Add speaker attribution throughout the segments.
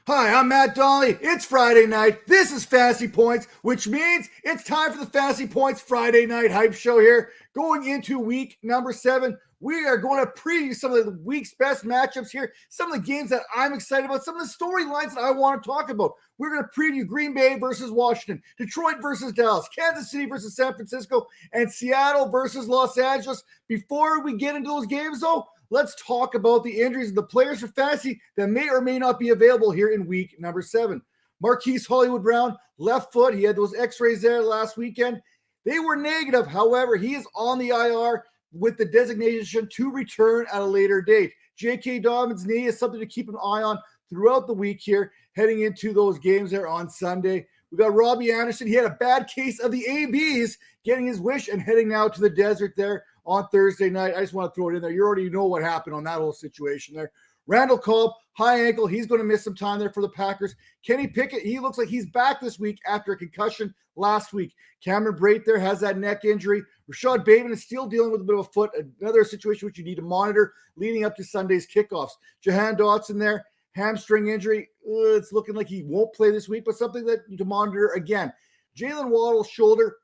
Speaker 1: Hi, I'm Matt Donnelly. It's Friday night. This is Fantasy Points, which means it's time for the Fantasy Points Friday Night Hype Show here. Going into week number 7, we are going to preview some of the week's best matchups here, some of the games that I'm excited about, some of the storylines that I want to talk about. We're going to preview Green Bay versus Washington, Detroit versus Dallas, Kansas City versus San Francisco, and Seattle versus Los Angeles. Before we get into those games, though, let's talk about the injuries of the players for fantasy that may or may not be available here in week number 7. Marquise Hollywood Brown, left foot. He had those x-rays there last weekend. They were negative. However, he is on the IR with the designation to return at a later date. J.K. Dobbins' knee is something to keep an eye on throughout the week here, heading into those games there on Sunday. We got Robbie Anderson. He had a bad case of the ABs, getting his wish and heading now to the desert there on Thursday night. I just want to throw it in there. You already know what happened on that whole situation there. Randall Cobb, high ankle. He's going to miss some time there for the Packers. Kenny Pickett, he looks like he's back this week after a concussion last week. Cameron Brate there has that neck injury. Rashad Bateman is still dealing with a bit of a foot, another situation which you need to monitor leading up to Sunday's kickoffs. Jahan Dotson there, hamstring injury. It's looking like he won't play this week, but something that you need to monitor again. Jalen Waddle's shoulder.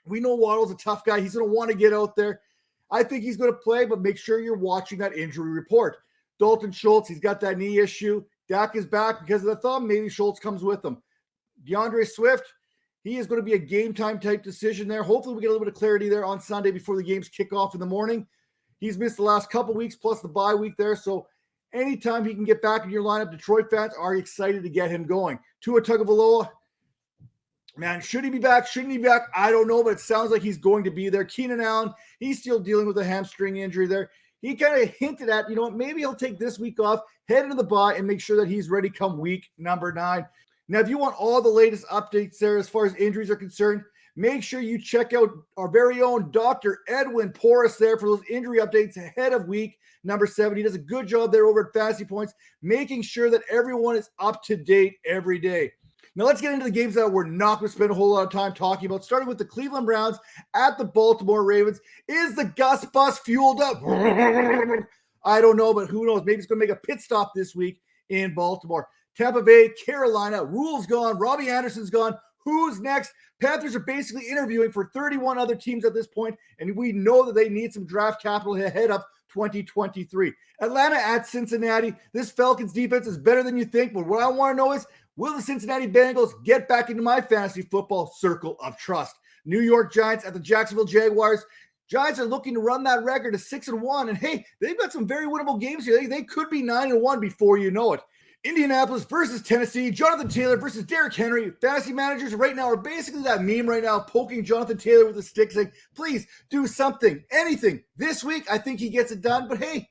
Speaker 1: We know Waddle's a tough guy. He's going to want to get out there. I think he's going to play, but make sure you're watching that injury report. Dalton Schultz, he's got that knee issue. Dak is back because of the thumb. Maybe Schultz comes with him. DeAndre Swift, he is going to be a game-time type decision there. Hopefully we get a little bit of clarity there on Sunday before the games kick off in the morning. He's missed the last couple weeks plus the bye week there, so anytime he can get back in your lineup, Detroit fans are excited to get him going. Tua Tagovailoa, man, should he be back? Shouldn't he be back? I don't know, but it sounds like he's going to be there. Keenan Allen, he's still dealing with a hamstring injury there. He kind of hinted at, maybe he'll take this week off, head into the bye, and make sure that he's ready come week number 9. Now, if you want all the latest updates there as far as injuries are concerned, make sure you check out our very own Dr. Edwin Porras there for those injury updates ahead of week number 7. He does a good job there over at Fantasy Points, making sure that everyone is up to date every day. Now let's get into the games that we're not going to spend a whole lot of time talking about, starting with the Cleveland Browns at the Baltimore Ravens. Is the Gus Bus fueled up? I don't know, but who knows? Maybe it's going to make a pit stop this week in Baltimore. Tampa Bay, Carolina, Rule's gone. Robbie Anderson's gone. Who's next? Panthers are basically interviewing for 31 other teams at this point, and we know that they need some draft capital to head up 2023. Atlanta at Cincinnati. This Falcons defense is better than you think, but what I want to know is, will the Cincinnati Bengals get back into my fantasy football circle of trust? New York Giants at the Jacksonville Jaguars. Giants are looking to run that record to 6-1, and hey, they've got some very winnable games here. They could be 9-1 before you know it. Indianapolis versus Tennessee, Jonathan Taylor versus Derrick Henry. Fantasy managers right now are basically that meme right now, poking Jonathan Taylor with a stick saying, please do something, anything. This week, I think he gets it done, but hey,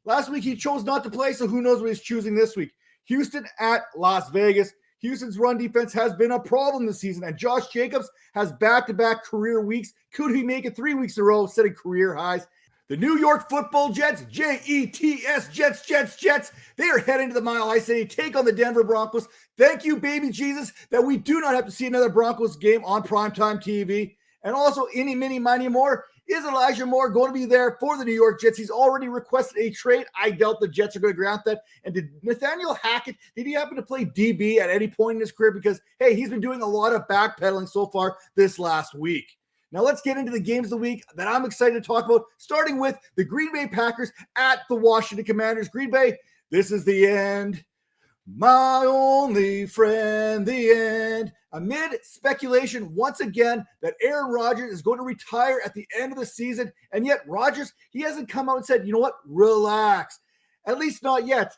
Speaker 1: last week he chose not to play, so who knows what he's choosing this week. Houston at Las Vegas. Houston's run defense has been a problem this season, and Josh Jacobs has back-to-back career weeks. Could he make it 3 weeks in a row, setting career highs? The New York Football Jets, Jets, Jets. They are heading to the Mile High City, take on the Denver Broncos. Thank you, baby Jesus, that we do not have to see another Broncos game on primetime TV. And also, any, mini, miny, more. Is Elijah Moore going to be there for the New York Jets? He's already requested a trade. I doubt the Jets are going to grant that. And did Nathaniel Hackett, did he happen to play DB at any point in his career? Because, hey, he's been doing a lot of backpedaling so far this last week. Now let's get into the games of the week that I'm excited to talk about, starting with the Green Bay Packers at the Washington Commanders. Green Bay, this is the end. My only friend, the end. Amid speculation once again that Aaron Rodgers is going to retire at the end of the season, and yet Rodgers, he hasn't come out and said, you know what, relax. At least not yet.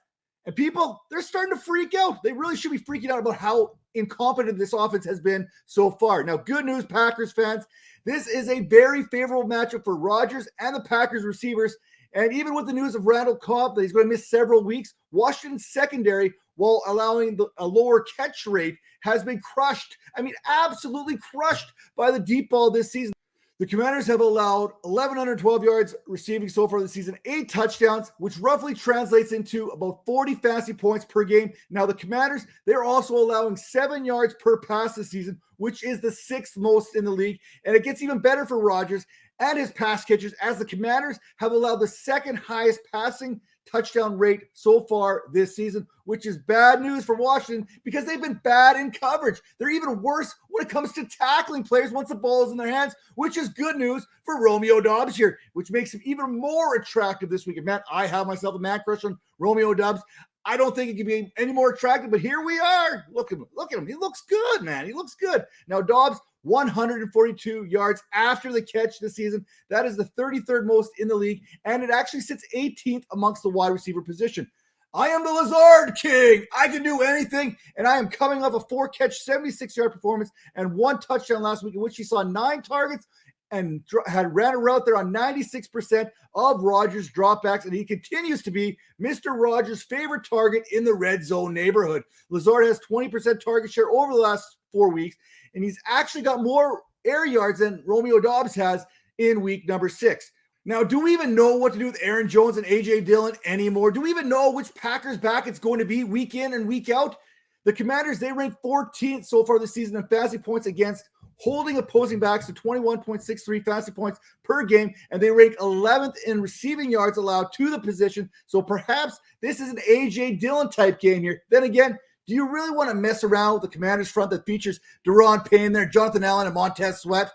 Speaker 1: And people, they're starting to freak out. They really should be freaking out about how incompetent this offense has been so far. Now, good news, Packers fans. This is a very favorable matchup for Rodgers and the Packers receivers. And even with the news of Randall Cobb that he's going to miss several weeks, Washington's secondary, while allowing a lower catch rate, has been crushed. I mean, absolutely crushed by the deep ball this season. The Commanders have allowed 1,112 yards receiving so far this season, 8 touchdowns, which roughly translates into about 40 fantasy points per game. Now, the Commanders, they're also allowing 7 yards per pass this season, which is the 6th most in the league. And it gets even better for Rodgers and his pass catchers, as the Commanders have allowed the 2nd highest passing touchdown rate so far this season, which is bad news for Washington because they've been bad in coverage. They're even worse when it comes to tackling players once the ball is in their hands, which is good news for Romeo Doubs here, which makes him even more attractive this week. And man, I have myself a man crush on Romeo Doubs. I don't think it can be any more attractive, but here we are. Look at him. Look at him. He looks good, man. He looks good. Now, Doubs, 142 yards after the catch this season. That is the 33rd most in the league, and it actually sits 18th amongst the wide receiver position. I am the Lazard King. I can do anything, and I am coming off a 4-catch, 76-yard performance and 1 touchdown last week in which he saw 9 targets and ran a route there on 96% of Rodgers' dropbacks, and he continues to be Mr. Rodgers' favorite target in the red zone neighborhood. Lazard has 20% target share over the last 4 weeks, and he's actually got more air yards than Romeo Doubs has in week number 6. Now, do we even know what to do with Aaron Jones and A.J. Dillon anymore? Do we even know which Packers back it's going to be week in and week out? The Commanders, they rank 14th so far this season in fantasy points against, holding opposing backs to 21.63 fantasy points per game, and they rank 11th in receiving yards allowed to the position. So perhaps this is an A.J. Dillon type game here. Then again, do you really want to mess around with the Commanders front that features Daron Payne there, Jonathan Allen, and Montez Sweat?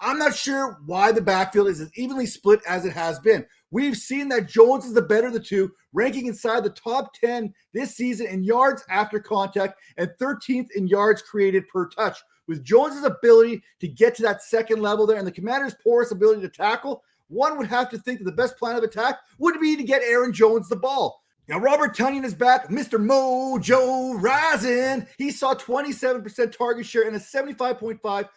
Speaker 1: I'm not sure why the backfield is as evenly split as it has been. We've seen that Jones is the better of the two, ranking inside the top 10 this season in yards after contact and 13th in yards created per touch. With Jones's ability to get to that second level there and the Commanders' porous ability to tackle, one would have to think that the best plan of attack would be to get Aaron Jones the ball. Now, Robert Tonyan is back. Mr. Mojo rising. He saw 27% target share and a 75.5%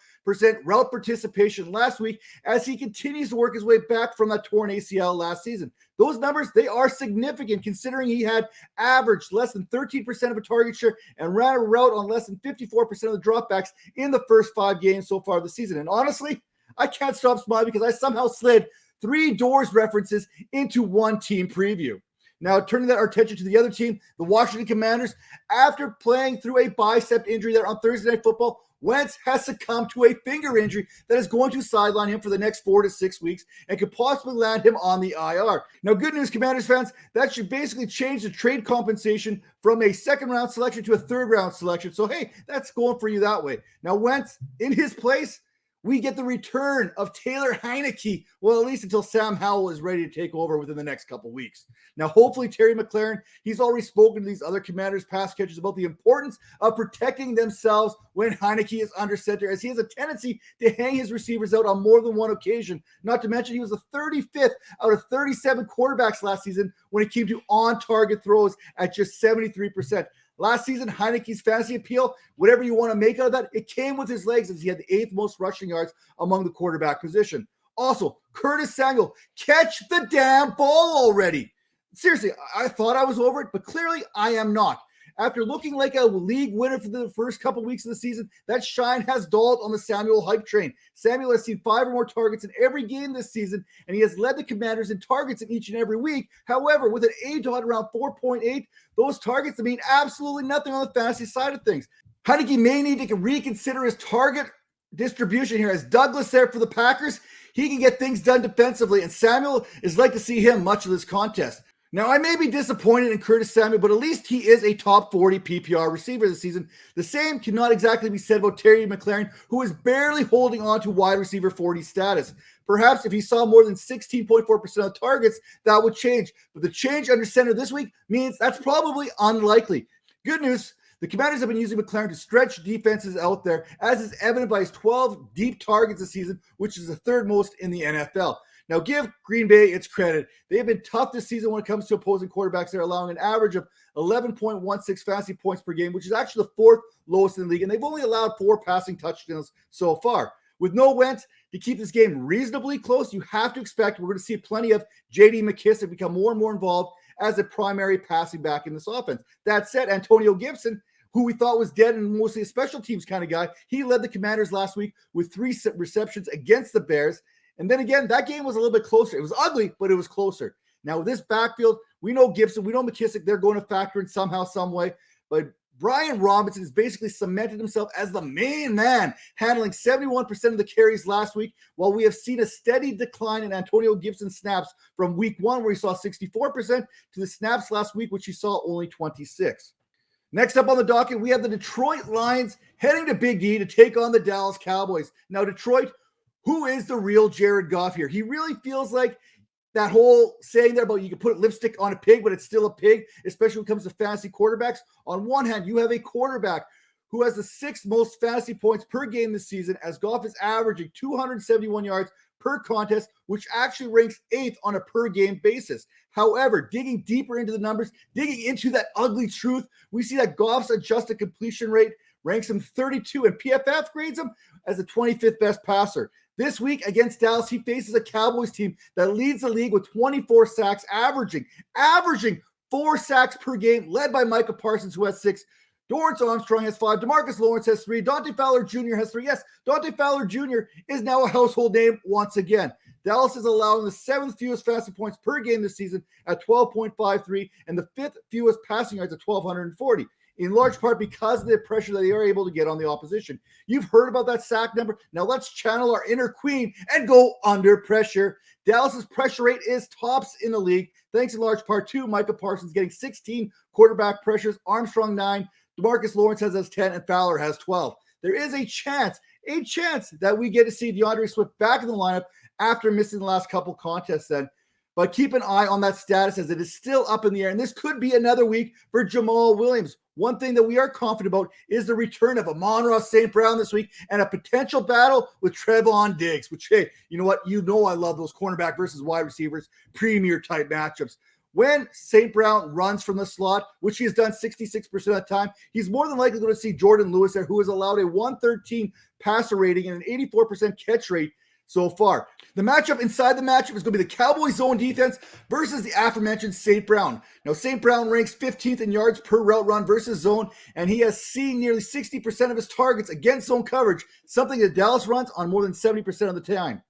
Speaker 1: route participation last week as he continues to work his way back from that torn ACL last season. Those numbers, they are significant considering he had averaged less than 13% of a target share and ran a route on less than 54% of the dropbacks in the first 5 games so far this season. And honestly, I can't stop smiling because I somehow slid 3 Doors references into one team preview. Now, turning our attention to the other team, the Washington Commanders, after playing through a bicep injury there on Thursday Night Football, Wentz has succumbed to a finger injury that is going to sideline him for the next 4 to 6 weeks and could possibly land him on the IR. Now, good news, Commanders fans, that should basically change the trade compensation from a second-round selection to a third-round selection. So, hey, that's going for you that way. Now, Wentz, in his place, we get the return of Taylor Heineke, well, at least until Sam Howell is ready to take over within the next couple weeks. Now, hopefully, Terry McLaurin, he's already spoken to these other Commanders pass catchers about the importance of protecting themselves when Heineke is under center, as he has a tendency to hang his receivers out on more than one occasion. Not to mention, he was the 35th out of 37 quarterbacks last season when it came to on-target throws at just 73%. Last season, Heineke's fantasy appeal, whatever you want to make out of that, it came with his legs as he had the 8th most rushing yards among the quarterback position. Also, Curtis Samuel, catch the damn ball already. Seriously, I thought I was over it, but clearly I am not. After looking like a league winner for the first couple weeks of the season, that shine has dulled on the Samuel hype train. Samuel has seen 5 or more targets in every game this season, and he has led the Commanders in targets in each and every week. However, with an ADOT around 4.8, those targets mean absolutely nothing on the fantasy side of things. Heineke may need to reconsider his target distribution here, as Douglas there for the Packers. He can get things done defensively, and Samuel is like to see him much of this contest. Now, I may be disappointed in Curtis Samuel, but at least he is a top 40 PPR receiver this season. The same cannot exactly be said about Terry McLaurin, who is barely holding on to wide receiver 40 status. Perhaps if he saw more than 16.4% of targets, that would change. But the change under center this week means that's probably unlikely. Good news, the Commanders have been using McLaurin to stretch defenses out there, as is evident by his 12 deep targets this season, which is the 3rd most in the NFL. Now, give Green Bay its credit. They have been tough this season when it comes to opposing quarterbacks. They're allowing an average of 11.16 fantasy points per game, which is actually the 4th lowest in the league, and they've only allowed 4 passing touchdowns so far. With no Wentz, to keep this game reasonably close, you have to expect we're going to see plenty of J.D. McKissic become more and more involved as a primary passing back in this offense. That said, Antonio Gibson, who we thought was dead and mostly a special teams kind of guy, he led the Commanders last week with 3 receptions against the Bears. And then again, that game was a little bit closer. It was ugly, but it was closer. Now, with this backfield, we know Gibson, we know McKissic, they're going to factor in somehow, some way. But Brian Robinson has basically cemented himself as the main man, handling 71% of the carries last week, while we have seen a steady decline in Antonio Gibson's snaps from week 1, where he saw 64%, to the snaps last week, which he saw only 26. Next up on the docket, we have the Detroit Lions heading to Big E to take on the Dallas Cowboys. Now, Detroit, who is the real Jared Goff here? He really feels like that whole saying there about you can put lipstick on a pig, but it's still a pig, especially when it comes to fantasy quarterbacks. On one hand, you have a quarterback who has the 6th most fantasy points per game this season, as Goff is averaging 271 yards per contest, which actually ranks 8th on a per game basis. However, digging deeper into the numbers, digging into that ugly truth, we see that Goff's adjusted completion rate ranks him 32, and PFF grades him as the 25th best passer. This week against Dallas, he faces a Cowboys team that leads the league with 24 sacks, averaging 4 sacks per game, led by Micah Parsons, who has 6. Dorrance Armstrong has 5. DeMarcus Lawrence has 3. Dante Fowler Jr. has 3. Yes, Dante Fowler Jr. is now a household name once again. Dallas is allowing the 7th fewest fantasy points per game this season at 12.53 and the 5th fewest passing yards at 1,240. In large part because of the pressure that they are able to get on the opposition. You've heard about that sack number. Now let's channel our inner queen and go under pressure. Dallas's pressure rate is tops in the league, thanks in large part to Micah Parsons getting 16 quarterback pressures, Armstrong 9, DeMarcus Lawrence has 10, and Fowler has 12. There is a chance that we get to see DeAndre Swift back in the lineup after missing the last couple contests then. But keep an eye on that status, as it is still up in the air. And this could be another week for Jamal Williams. One thing that we are confident about is the return of Amon-Ra St. Brown this week and a potential battle with Trevon Diggs, which, hey, you know what? You know I love those cornerback versus wide receivers, premier type matchups. When St. Brown runs from the slot, which he has done 66% of the time, he's more than likely going to see Jordan Lewis there, who has allowed a 113 passer rating and an 84% catch rate so far. The matchup inside the matchup is going to be the Cowboys zone defense versus the aforementioned St. Brown. Now, St. Brown ranks 15th in yards per route run versus zone, and he has seen nearly 60% of his targets against zone coverage, something that Dallas runs on more than 70% of the time.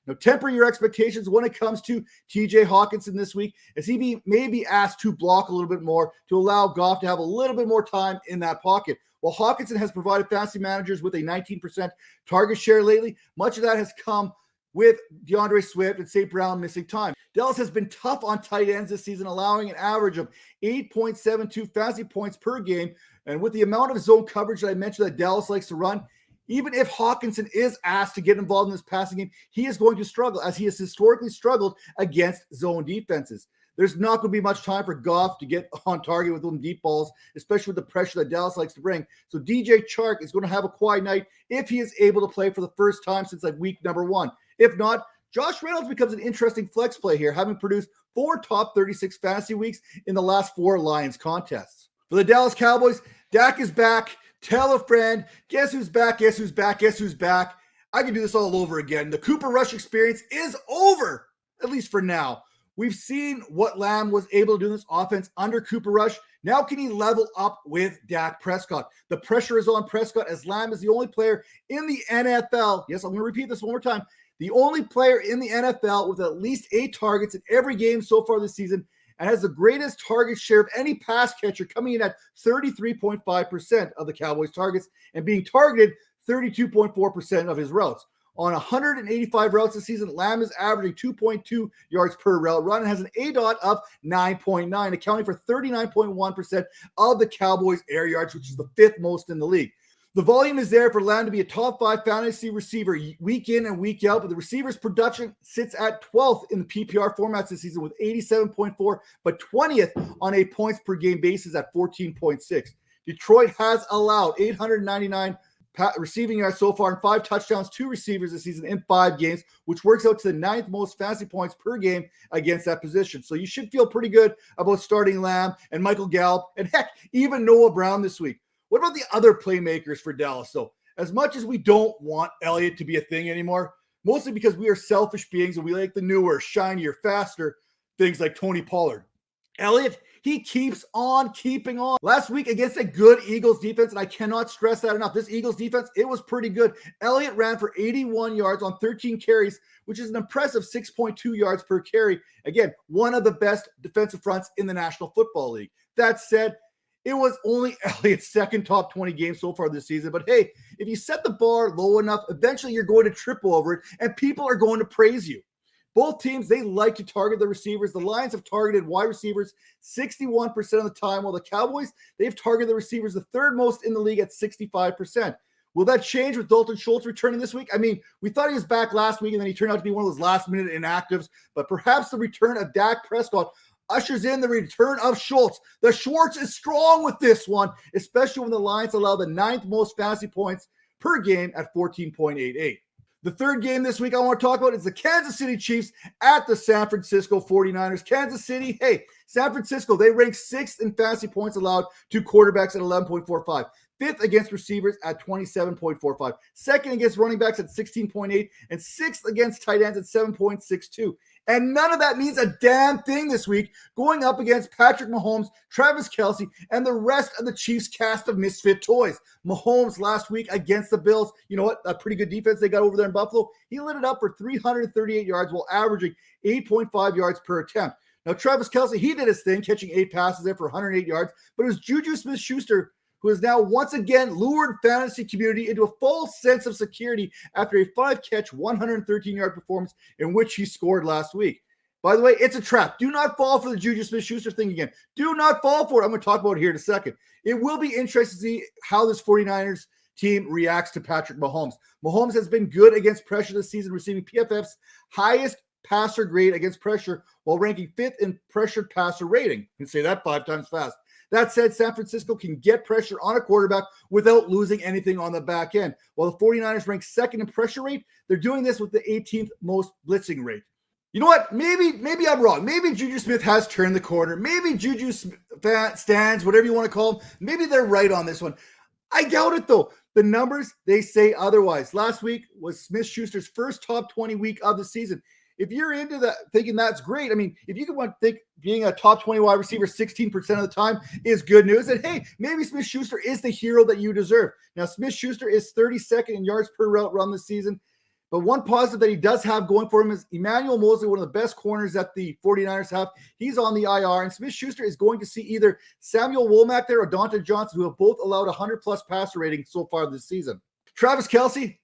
Speaker 1: Now, temper your expectations when it comes to TJ Hawkinson this week, as he may be asked to block a little bit more to allow Goff to have a little bit more time in that pocket. While Hawkinson has provided fantasy managers with a 19% target share lately, much of that has come with DeAndre Swift and St. Brown missing time. Dallas has been tough on tight ends this season, allowing an average of 8.72 fantasy points per game. And with the amount of zone coverage that I mentioned that Dallas likes to run, even if Hawkinson is asked to get involved in this passing game, he is going to struggle, as he has historically struggled against zone defenses. There's not going to be much time for Goff to get on target with them deep balls, especially with the pressure that Dallas likes to bring. So DJ Chark is going to have a quiet night if he is able to play for the first time since week number 1. If not, Josh Reynolds becomes an interesting flex play here, having produced 4 top 36 fantasy weeks in the last 4 Lions contests. For the Dallas Cowboys, Dak is back. Tell a friend. Guess who's back? Guess who's back? Guess who's back? I can do this all over again. The Cooper Rush experience is over, at least for now. We've seen what Lamb was able to do in this offense under Cooper Rush. Now can he level up with Dak Prescott? The pressure is on Prescott, as Lamb is the only player in the NFL. Yes, I'm going to repeat this one more time. The only player in the NFL with at least 8 targets in every game so far this season, and has the greatest target share of any pass catcher, coming in at 33.5% of the Cowboys' targets and being targeted 32.4% of his routes. On 185 routes this season, Lamb is averaging 2.2 yards per route run and has an ADOT of 9.9, accounting for 39.1% of the Cowboys' air yards, which is the 5th most in the league. The volume is there for Lamb to be a top 5 fantasy receiver week in and week out, but the receiver's production sits at 12th in the PPR formats this season with 87.4, but 20th on a points per game basis at 14.6. Detroit has allowed 899 receiving yards so far and 5 touchdowns to receivers this season in 5 games, which works out to the 9th most fantasy points per game against that position. So you should feel pretty good about starting Lamb and Michael Gallup and heck, even Noah Brown this week. What about the other playmakers for Dallas? So as much as we don't want Elliott to be a thing anymore, mostly because we are selfish beings and we like the newer, shinier, faster things like Tony Pollard, Elliott, he keeps on keeping on. Last week against a good Eagles defense, and I cannot stress that enough. This Eagles defense, it was pretty good. Elliott ran for 81 yards on 13 carries, which is an impressive 6.2 yards per carry. Again, one of the best defensive fronts in the National Football League. That said, It was only Elliott's second top 20 game so far this season. But hey, if you set the bar low enough, eventually you're going to triple over it, and people are going to praise you. Both teams, they like to target the receivers. The Lions have targeted wide receivers 61% of the time, while the Cowboys, they've targeted the receivers the third most in the league at 65%. Will that change with Dalton Schultz returning this week? I mean, we thought he was back last week, and then he turned out to be one of those last-minute inactives. But perhaps the return of Dak Prescott ushers in the return of Schultz. The Schwartz is strong with this one, especially when the Lions allow the 9th most fantasy points per game at 14.88. The third game this week I want to talk about is the Kansas City Chiefs at the San Francisco 49ers. Kansas City, hey, San Francisco, they rank 6th in fantasy points allowed to quarterbacks at 11.45. 5th against receivers at 27.45. 2nd against running backs at 16.8. And 6th against tight ends at 7.62. And none of that means a damn thing this week, going up against Patrick Mahomes, Travis Kelce, and the rest of the Chiefs cast of misfit toys. Mahomes last week against the Bills, you know what? A pretty good defense they got over there in Buffalo. He lit it up for 338 yards while averaging 8.5 yards per attempt. Now, Travis Kelce, he did his thing, catching 8 passes there for 108 yards, but it was Juju Smith-Schuster who has now once again lured fantasy community into a false sense of security after a 5-catch, 113-yard performance in which he scored last week. By the way, it's a trap. Do not fall for the Juju Smith-Schuster thing again. Do not fall for it. I'm going to talk about it here in a second. It will be interesting to see how this 49ers team reacts to Patrick Mahomes. Mahomes has been good against pressure this season, receiving PFF's highest passer grade against pressure while ranking 5th in pressured passer rating. You can say that 5 times fast. That said, San Francisco can get pressure on a quarterback without losing anything on the back end. While the 49ers rank 2nd in pressure rate, they're doing this with the 18th most blitzing rate. You know what? Maybe I'm wrong. Maybe Juju Smith has turned the corner. Maybe Juju stands, whatever you want to call them. Maybe they're right on this one. I doubt it, though. The numbers, they say otherwise. Last week was Smith-Schuster's first top 20 week of the season. If you're into that, thinking that's great, I mean, if you can think being a top 20 wide receiver 16% of the time is good news, then hey, maybe Smith-Schuster is the hero that you deserve. Now, Smith-Schuster is 32nd in yards per route run this season, but one positive that he does have going for him is Emmanuel Mosley, one of the best corners that the 49ers have. He's on the IR, and Smith-Schuster is going to see either Samuel Womack there or Dante Johnson, who have both allowed 100-plus passer rating so far this season. Travis Kelce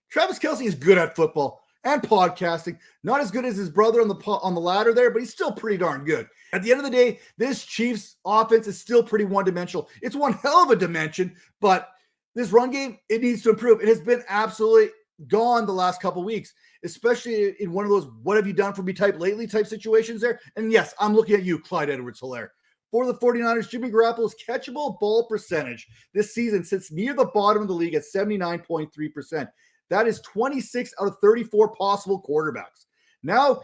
Speaker 1: is good at football and podcasting. Not as good as his brother on the ladder there, but he's still pretty darn good. At the end of the day, this Chiefs offense is still pretty one-dimensional. It's one hell of a dimension, but this run game, it needs to improve. It has been absolutely gone the last couple weeks, especially in one of those what have you done for me type situations there. And yes, I'm looking at you, Clyde Edwards-Helaire. For the 49ers, Jimmy Garoppolo's catchable ball percentage this season sits near the bottom of the league at 79.3%. That is 26 out of 34 possible quarterbacks. Now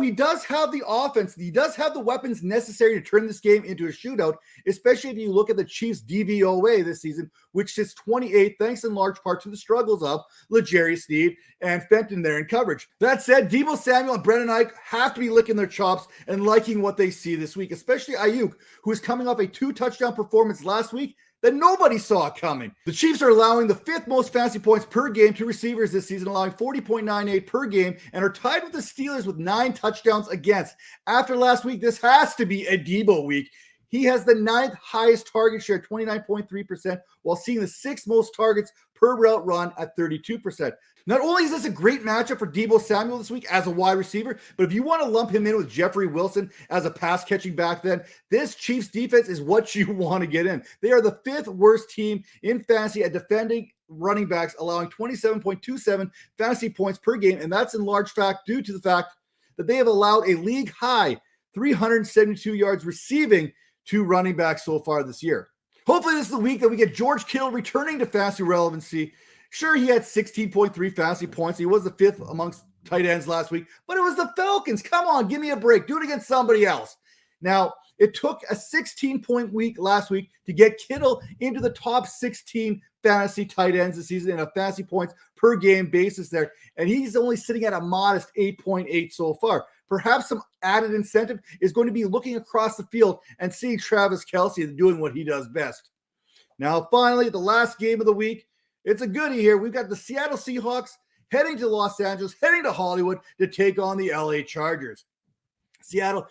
Speaker 1: he does have the offense. He does have the weapons necessary to turn this game into a shootout, especially if you look at the Chiefs' DVOA this season, which sits 28th, thanks in large part to the struggles of L'Jarius Sneed and Fenton there in coverage. That said, Deebo Samuel and Brendan Eich have to be licking their chops and liking what they see this week, especially Ayuk, who is coming off a 2-touchdown performance last week that nobody saw coming. The Chiefs are allowing the 5th most fantasy points per game to receivers this season, allowing 40.98 per game, and are tied with the Steelers with 9 touchdowns against. After last week, this has to be a Deebo week. He has the 9th highest target share, 29.3%, while seeing the 6th most targets per route run at 32%. Not only is this a great matchup for Deebo Samuel this week as a wide receiver, but if you want to lump him in with Jeffrey Wilson as a pass-catching back then, this Chiefs defense is what you want to get in. They are the 5th worst team in fantasy at defending running backs, allowing 27.27 fantasy points per game, and that's in large fact due to the fact that they have allowed a league-high 372 yards receiving to running backs so far this year. Hopefully this is the week that we get George Kittle returning to fantasy relevancy. Sure, he had 16.3 fantasy points. He was the 5th amongst tight ends last week, but it was the Falcons. Come on, give me a break. Do it against somebody else. Now, it took a 16-point week last week to get Kittle into the top 16 fantasy tight ends this season in a fantasy points per game basis there, and he's only sitting at a modest 8.8 so far. Perhaps some added incentive is going to be looking across the field and seeing Travis Kelce doing what he does best. Now, finally, the last game of the week. It's a goodie here. We've got the Seattle Seahawks heading to Los Angeles, heading to Hollywood to take on the LA Chargers. Seattle,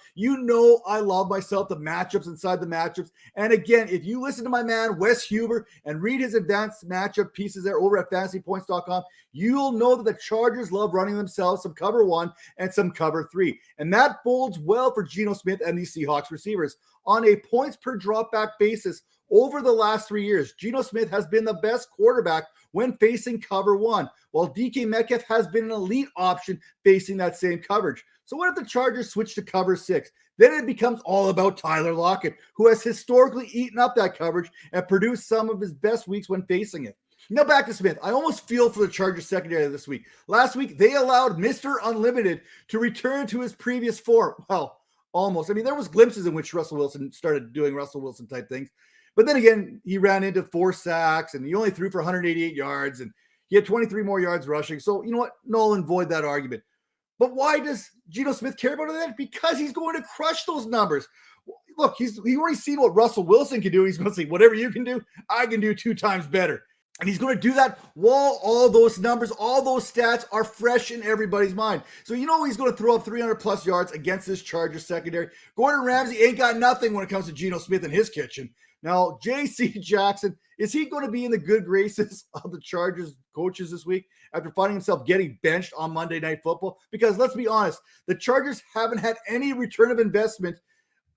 Speaker 1: I love myself the matchups inside the matchups. And again, if you listen to my man, Wes Huber, and read his advanced matchup pieces there over at fantasypoints.com, you'll know that the Chargers love running themselves some cover 1 and some cover 3. And that bodes well for Geno Smith and the Seahawks receivers. On a points per dropback basis, over the last 3 years, Geno Smith has been the best quarterback when facing cover 1, while DK Metcalf has been an elite option facing that same coverage. So what if the Chargers switch to cover 6? Then it becomes all about Tyler Lockett, who has historically eaten up that coverage and produced some of his best weeks when facing it. Now back to Smith. I almost feel for the Chargers secondary this week. Last week, they allowed Mr. Unlimited to return to his previous form. Well, almost. I mean, there was glimpses in which Russell Wilson started doing Russell Wilson type things. But then again, he ran into 4 sacks and he only threw for 188 yards and he had 23 more yards rushing. So you know what? Null and void that argument. But why does Geno Smith care about that? Because he's going to crush those numbers. Look, he's already seen what Russell Wilson can do. He's going to say, whatever you can do, I can do 2 times better. And he's going to do that while all those numbers, all those stats are fresh in everybody's mind. So he's going to throw up 300-plus yards against this Chargers secondary. Gordon Ramsay ain't got nothing when it comes to Geno Smith in his kitchen. Now, J.C. Jackson, is he going to be in the good graces of the Chargers coaches this week after finding himself getting benched on Monday Night Football? Because let's be honest, the Chargers haven't had any return of investment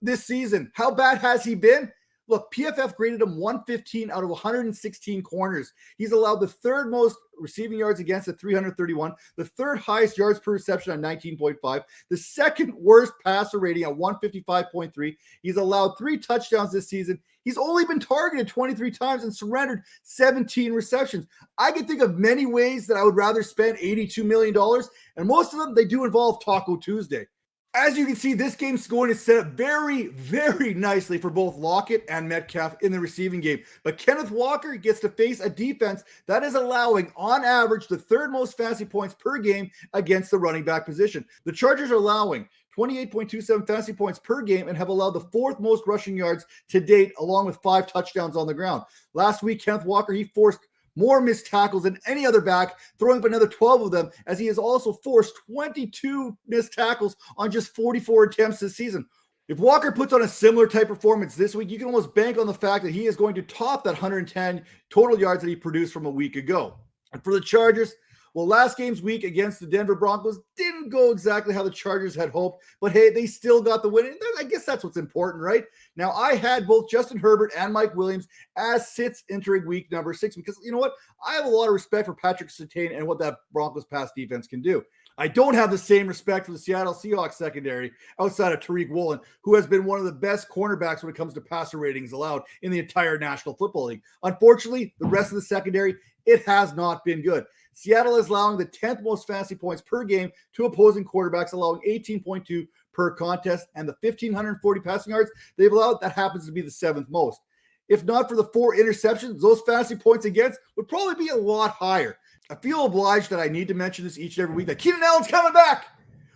Speaker 1: this season. How bad has he been? Look, PFF graded him 115 out of 116 corners. He's allowed the 3rd most receiving yards against at 331, the 3rd highest yards per reception at 19.5, the 2nd worst passer rating at 155.3. He's allowed 3 touchdowns this season. He's only been targeted 23 times and surrendered 17 receptions. I can think of many ways that I would rather spend $82 million, and most of them, they do involve Taco Tuesday. As you can see, this game's going to set up very, very nicely for both Lockett and Metcalf in the receiving game. But Kenneth Walker gets to face a defense that is allowing, on average, the 3rd most fantasy points per game against the running back position. The Chargers are allowing 28.27 fantasy points per game and have allowed the 4th most rushing yards to date, along with 5 touchdowns on the ground. Last week, Kenneth Walker, he forced more missed tackles than any other back, throwing up another 12 of them, as he has also forced 22 missed tackles on just 44 attempts this season. If Walker puts on a similar type performance this week, you can almost bank on the fact that he is going to top that 110 total yards that he produced from a week ago. And for the Chargers, well, last game's week against the Denver Broncos didn't go exactly how the Chargers had hoped, but hey, they still got the win. I guess that's what's important, right? Now, I had both Justin Herbert and Mike Williams as sits entering week number 6 because you know what? I have a lot of respect for Patrick Surtain and what that Broncos pass defense can do. I don't have the same respect for the Seattle Seahawks secondary outside of Tariq Woolen, who has been one of the best cornerbacks when it comes to passer ratings allowed in the entire National Football League. Unfortunately, the rest of the secondary, it has not been good. Seattle is allowing the 10th most fantasy points per game to opposing quarterbacks, allowing 18.2 per contest, and the 1,540 passing yards they've allowed, that happens to be the 7th most. If not for the 4 interceptions, those fantasy points against would probably be a lot higher. I feel obliged that I need to mention this each and every week that Keenan Allen's coming back.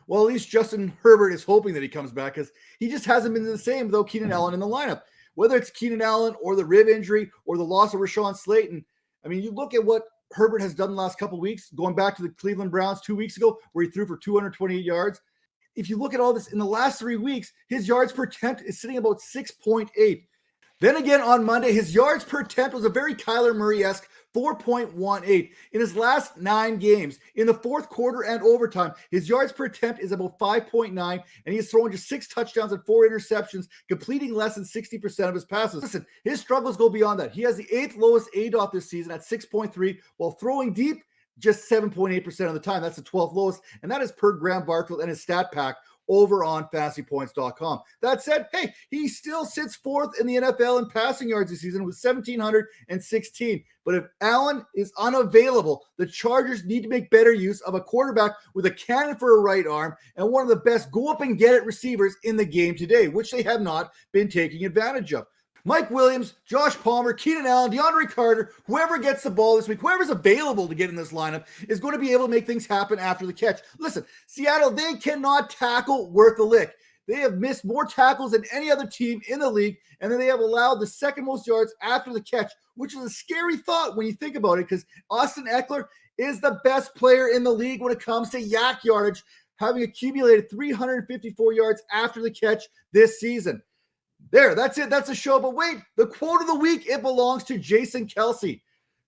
Speaker 1: Well, at least Justin Herbert is hoping that he comes back because he just hasn't been the same without Keenan Allen in the lineup. Whether it's Keenan Allen or the rib injury or the loss of Rashawn Slayton, I mean, you look at what Herbert has done the last couple of weeks, going back to the Cleveland Browns 2 weeks ago, where he threw for 228 yards. If you look at all this in the last 3 weeks, his yards per attempt is sitting about 6.8. Then again on Monday, his yards per attempt was a very Kyler Murray-esque 4.18. In his last 9 games, in the 4th quarter and overtime, his yards per attempt is about 5.9, and he has thrown just 6 touchdowns and 4 interceptions, completing less than 60% of his passes. Listen, his struggles go beyond that. He has the 8th lowest ADOT this season at 6.3, while throwing deep just 7.8% of the time. That's the 12th lowest, and that is per Graham Barfield and his stat pack over on fantasypoints.com. That said, hey, he still sits 4th in the NFL in passing yards this season with 1,716. But if Allen is unavailable, the Chargers need to make better use of a quarterback with a cannon for a right arm and one of the best go-up-and-get-it receivers in the game today, which they have not been taking advantage of. Mike Williams, Josh Palmer, Keenan Allen, DeAndre Carter, whoever gets the ball this week, whoever's available to get in this lineup is going to be able to make things happen after the catch. Listen, Seattle, they cannot tackle worth a lick. They have missed more tackles than any other team in the league, and then they have allowed the 2nd most yards after the catch, which is a scary thought when you think about it, because Austin Eckler is the best player in the league when it comes to yak yardage. having accumulated 354 yards after the catch this season. There, that's it. That's a show. But wait, the quote of the week, it belongs to Jason Kelce.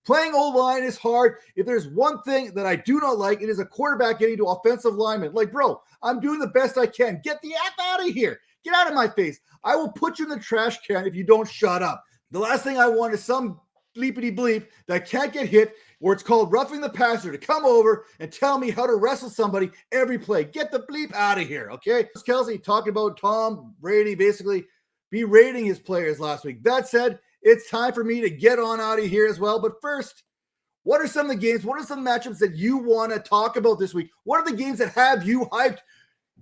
Speaker 1: Playing O-line is hard. If there's one thing that I do not like, it is a quarterback getting to offensive linemen. Like, bro, I'm doing the best I can. Get the F out of here. Get out of my face. I will put you in the trash can if you don't shut up. The last thing I want is some bleepity bleep that can't get hit, where it's called roughing the passer, to come over and tell me how to wrestle somebody every play. Get the bleep out of here, okay? Kelce talking about Tom Brady basically berating his players last week. That said, it's time for me to get on out of here as well. But first, what are some of the games? What are some matchups that you want to talk about this week? What are the games that have you hyped?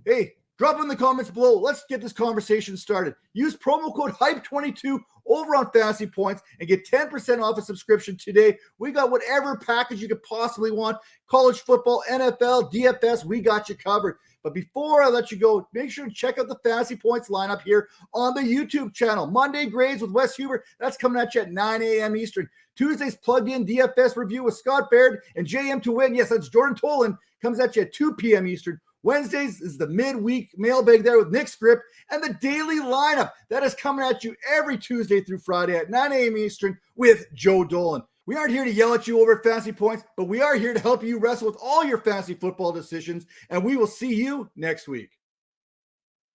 Speaker 1: Hey, drop in the comments below. Let's get this conversation started. Use promo code HYPE22 over on Fantasy Points and get 10% off a subscription today. We got whatever package you could possibly want. College football, NFL, DFS, we got you covered. But before I let you go, make sure to check out the Fantasy Points lineup here on the YouTube channel. Monday grades with Wes Huber. That's coming at you at 9 a.m. Eastern. Tuesday's plugged-in DFS review with Scott Baird and JM to win. Yes, that's Jordan Tolan. Comes at you at 2 p.m. Eastern. Wednesdays is the midweek mailbag there with Nick Script, and the daily lineup that is coming at you every Tuesday through Friday at 9 a.m. Eastern with Joe Dolan. We aren't here to yell at you over at Fantasy Points, but we are here to help you wrestle with all your fantasy football decisions, and we will see you next week.